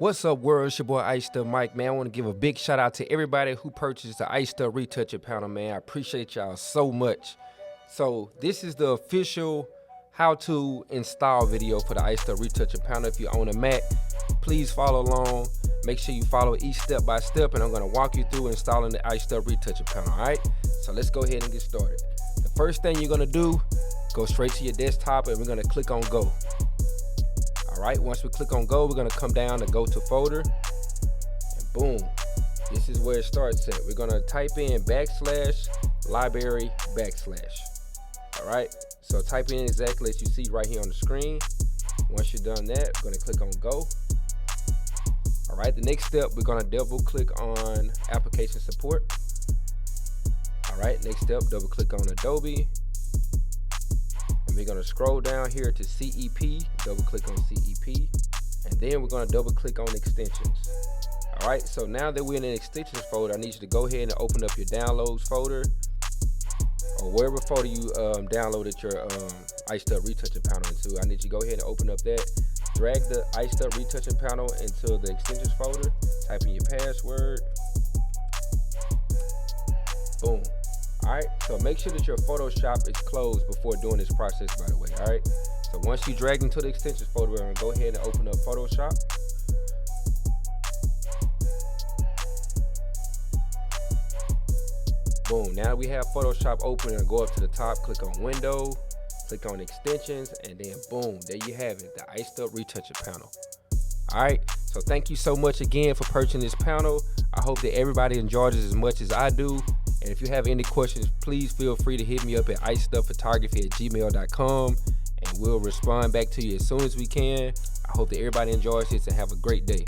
What's up, world? It's your boy IcedUp Mike, man. I want to give a big shout out to everybody who purchased the IcedUp Retouching Panel, man. I appreciate y'all so much. So this is the official how to install video for the IcedUp Retouching Panel. If you own a Mac, please follow along. Make sure you follow each step by step, and I'm going to walk you through installing the IcedUp Retouching Panel. All right, so let's go ahead and get started. The first thing you're going to do, go straight to your desktop, and we're going to click on go. All right, once we click on go, we're going to come down to go to folder, and boom, this is where it starts at. We're going to type in /library/. All right, so type in exactly as you see right here on the screen. Once you're done that, we're going to click on go. All right, the next step, we're going to double click on application support. All right, next step, double click on Adobe. And we're going to scroll down here to CEP, double click on CEP, and then we're going to double click on extensions. All right, so now that we're in an extensions folder, I need you to go ahead and open up your downloads folder, or wherever folder you downloaded your IcedUp Retouching Panel into. I need you to go ahead and open up that, drag the IcedUp Retouching Panel into the extensions folder, type in your password, boom. All right, so make sure that your Photoshop is closed before doing this process, by the way. All right, so once you drag into the extensions folder, we're gonna go ahead and open up Photoshop. Boom, now we have Photoshop open, and go up to the top, click on Window, click on Extensions, and then boom, there you have it, the IcedUp Retouching Panel. All right, so thank you so much again for purchasing this panel. I hope that everybody enjoys it as much as I do. And if you have any questions, please feel free to hit me up at icedupphotography@gmail.com, and we'll respond back to you as soon as we can. I hope that everybody enjoys this and have a great day.